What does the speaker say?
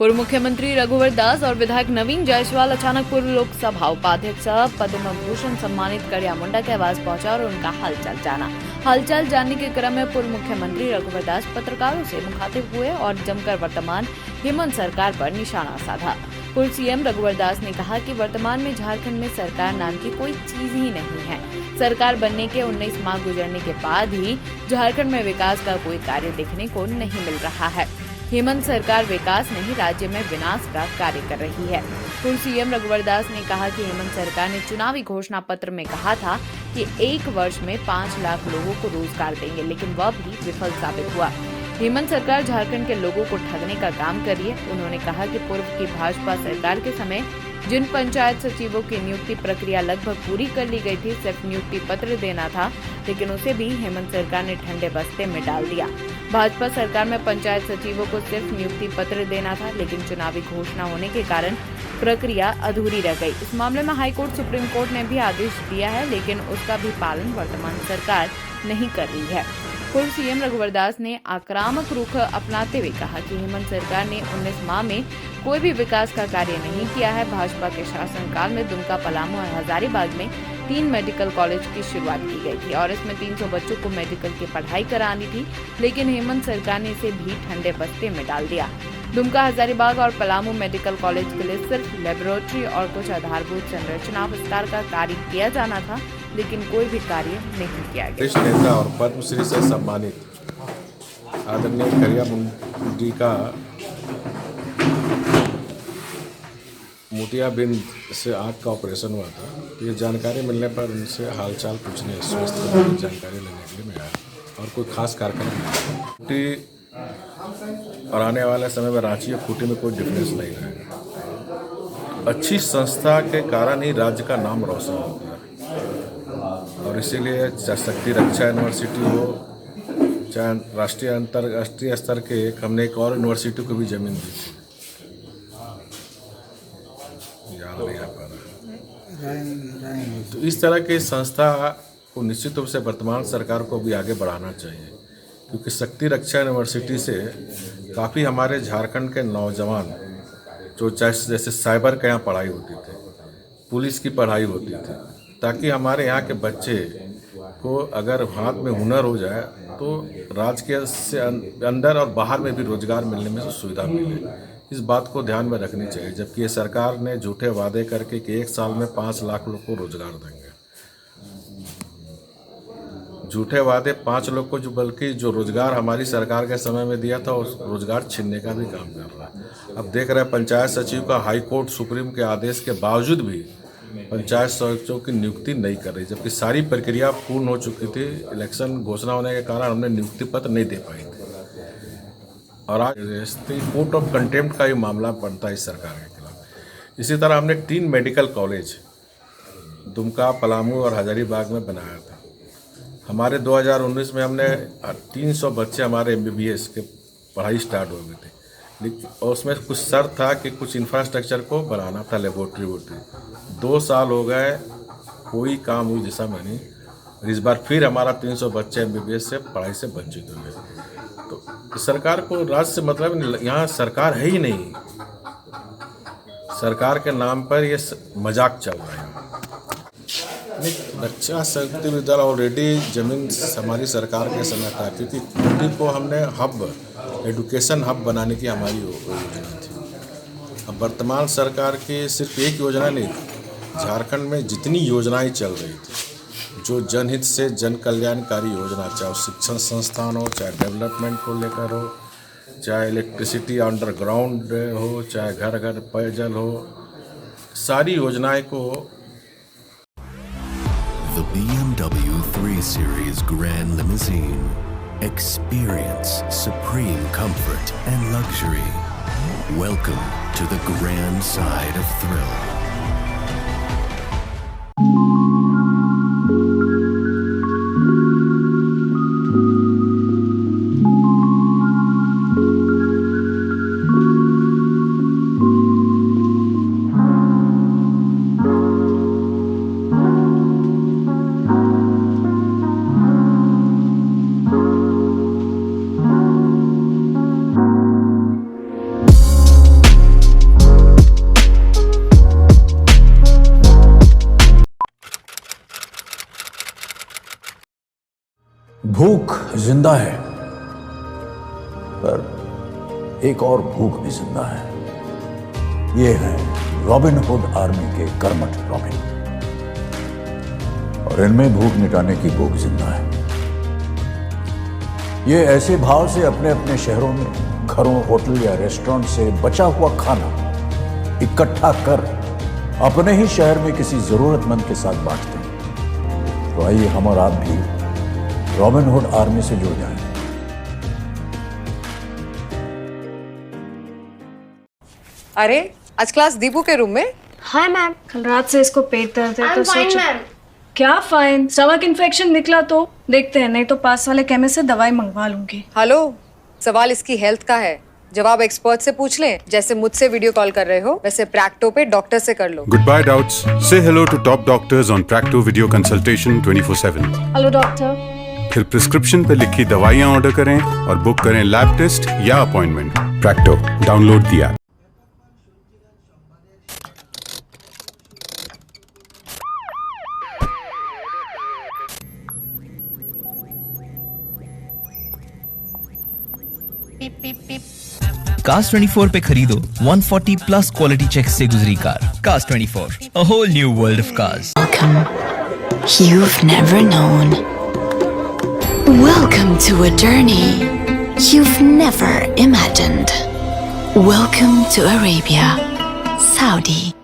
पूर्व मुख्यमंत्री रघुवर दास और विधायक नवीन जायसवाल अचानक पूर्व लोकसभा उपाध्यक्ष पद्म भूषण सम्मानित कड़िया मुंडा के आवास पहुंचा और उनका हालचाल जाना। हालचाल जानने के क्रम में पूर्व मुख्यमंत्री रघुवर दास पत्रकारों से मुखातिब हुए और जमकर वर्तमान हेमंत सरकार पर निशाना साधा। पूर्व सीएम रघुवर दास ने कहा कि वर्तमान में झारखंड में सरकार नाम की कोई चीज ही नहीं है। सरकार बनने के 19 माह गुजरने के बाद ही झारखंड में विकास का कोई कार्य देखने को नहीं मिल रहा है। हेमंत सरकार विकास नहीं राज्य में विनाश का कार्य कर रही है। पूर्व सीएम रघुवर दास ने कहा कि हेमंत सरकार ने चुनावी घोषणा पत्र में कहा था कि 1 वर्ष में 5 लाख लोगों को रोजगार देंगे, लेकिन वह भी विफल साबित हुआ। हेमंत सरकार झारखंड के लोगों को ठगने का काम कर रही है। उन्होंने कहा कि पूर्व की भाजपा सरकार के समय जिन पंचायत सचिवों की नियुक्ति प्रक्रिया लगभग पूरी कर ली गई थी, सिर्फ नियुक्ति पत्र देना था, लेकिन उसे भी हेमंत सरकार ने ठंडे बस्ते में डाल दिया। भाजपा सरकार में पंचायत सचिवों को सिर्फ नियुक्ति पत्र देना था, लेकिन चुनावी घोषणा होने के कारण प्रक्रिया अधूरी रह गई। इस मामले में हाईकोर्ट सुप्रीम कोर्ट ने भी आदेश दिया है, लेकिन उसका भी पालन वर्तमान सरकार नहीं कर रही है। पूर्व सीएम रघुवर दास ने आक्रामक रुख अपनाते हुए कहा कि हेमंत सरकार ने 19 माह में कोई भी विकास का कार्य नहीं किया है। भाजपा के शासनकाल में दुमका, पलामू और हजारीबाग में 3 मेडिकल कॉलेज की शुरुआत की गई थी और इसमें 300 बच्चों को मेडिकल की पढ़ाई करानी थी, लेकिन हेमंत सरकार ने इसे भी ठंडे बस्ते में डाल दिया। दुमका, हजारीबाग और पलामू मेडिकल कॉलेज के लिए सिर्फ लेबोरेटरी और कुछ आधारभूत संरचना विस्तार का कार्य किया जाना था, लेकिन कोई भी कार्य नहीं किया गया। वरिष्ठ नेता और पद्मश्री से सम्मानित आदरणीय कड़िया मुंडी का मोतियाबिंद से आँख का ऑपरेशन हुआ था। ये जानकारी मिलने पर उनसे हालचाल पूछने, स्वास्थ्य की जानकारी लेने के लिए मैं आया और कोई खास कार्यक्रम नहीं। खूंटी और आने वाले समय में रांची और खूंटी में कोई डिफरेंस नहीं रहेगा। अच्छी संस्था के कारण ही राज्य का नाम रोशन होता है और इसीलिए चाहे शक्ति रक्षा यूनिवर्सिटी हो, चाहे राष्ट्रीय अंतर्राष्ट्रीय स्तर के हमने एक और यूनिवर्सिटी को भी जमीन दी थी, याद नहीं आ पा रहा। तो इस तरह की संस्था को निश्चित रूप से वर्तमान सरकार को भी आगे बढ़ाना चाहिए, क्योंकि शक्ति रक्षा यूनिवर्सिटी से काफ़ी हमारे झारखंड के नौजवान जो जैसे साइबर के यहाँ पढ़ाई होती थी, पुलिस की पढ़ाई होती थी, ताकि हमारे यहाँ के बच्चे को अगर हाथ में हुनर हो जाए तो राज्य के से अंदर और बाहर में भी रोजगार मिलने में सुविधा मिले। इस बात को ध्यान में रखनी चाहिए। जबकि ये सरकार ने झूठे वादे करके कि 1 साल में 5 लाख लोग को रोजगार देंगे, झूठे वादे 5 लोग को, जो बल्कि जो रोजगार हमारी सरकार के समय में दिया था उस रोजगार छीनने का भी काम कर रहा है। अब देख रहे हैं पंचायत सचिव का हाई कोर्ट सुप्रीम के आदेश के बावजूद भी पंचायत सचिवों की नियुक्ति नहीं कर रही, जबकि सारी प्रक्रिया पूर्ण हो चुकी थी। इलेक्शन घोषणा होने के कारण हमने नियुक्ति पत्र नहीं दे पाई थी और आज कोर्ट ऑफ कंटेम्प्ट का ये मामला बनता है इस सरकार के खिलाफ। इसी तरह हमने 3 मेडिकल कॉलेज दुमका, पलामू और हजारीबाग में बनाया था। हमारे 2019 में हमने 300 बच्चे हमारे MBBS के पढ़ाई स्टार्ट हो गई थी, लेकिन और उसमें कुछ शर्त था कि कुछ इंफ्रास्ट्रक्चर को बनाना था, लेबोरेटरी वोटरी। 2 साल हो गए, कोई काम हुई जैसा में नहीं। इस बार फिर हमारा 300 बच्चे MBBS से पढ़ाई से वंचित हो गए। तो सरकार को राज्य से मतलब नहीं, यहाँ सरकार है ही नहीं। सरकार के नाम पर ये मजाक चल रहा है। रक्षा शक्ति विद्यालय ऑलरेडी जमीन हमारी सरकार के समय था, क्योंकि खूंटी को हमने हब, एजुकेशन हब बनाने की हमारी योजना थी। अब वर्तमान सरकार की सिर्फ एक योजना नहीं, झारखंड में जितनी योजनाएं चल रही थी, जो जनहित से जन कल्याणकारी योजना, चाहे शिक्षण संस्थान हो, चाहे डेवलपमेंट को लेकर हो, चाहे इलेक्ट्रिसिटी अंडरग्राउंड हो, चाहे घर घर पेयजल हो, सारी योजनाएं को। The BMW 3 Series Grand Limousine. Experience supreme comfort and luxury. Welcome to the grand side of thrill. भूख जिंदा है, पर एक और भूख भी जिंदा है। ये है रॉबिन हुड आर्मी के कर्मठ रॉबिन, और इनमें भूख मिटाने की भूख जिंदा है। ये ऐसे भाव से अपने अपने शहरों में घरों, होटल या रेस्टोरेंट से बचा हुआ खाना इकट्ठा कर अपने ही शहर में किसी जरूरतमंद के साथ बांटते हैं। तो आइए हम और आप भी रॉबिन हुड आर्मी से जुड़ जाएं। अरे आज क्लास दीपू के रूम में। Hi ma'am. कल रात से इसको पेट दर्द है तो फाइन सोचो। मैम। क्या फाइन? स्टमक इन्फेक्शन निकला तो देखते हैं, नहीं तो पास वाले केमिस्ट से दवाई मंगवा लूंगी। हेलो, सवाल इसकी हेल्थ का है, जवाब एक्सपर्ट से पूछ लें। जैसे मुझसे वीडियो कॉल कर रहे हो वैसे प्रैक्टो पे डॉक्टर से कर लो। Goodbye doubts. Say hello to top doctors on Practo Video Consultation 24/7. Hello doctor. फिर प्रिस्क्रिप्शन पे लिखी दवाइयाँ ऑर्डर करें और बुक करें लैब टेस्ट या appointment. Practo, download the app. Cars 24 पे खरीदो 140 प्लस क्वालिटी चेक से गुजरी car. Cars 24, a whole new world of cars. Welcome. You've never known. Welcome to a journey you've never imagined. Welcome to Arabia, Saudi.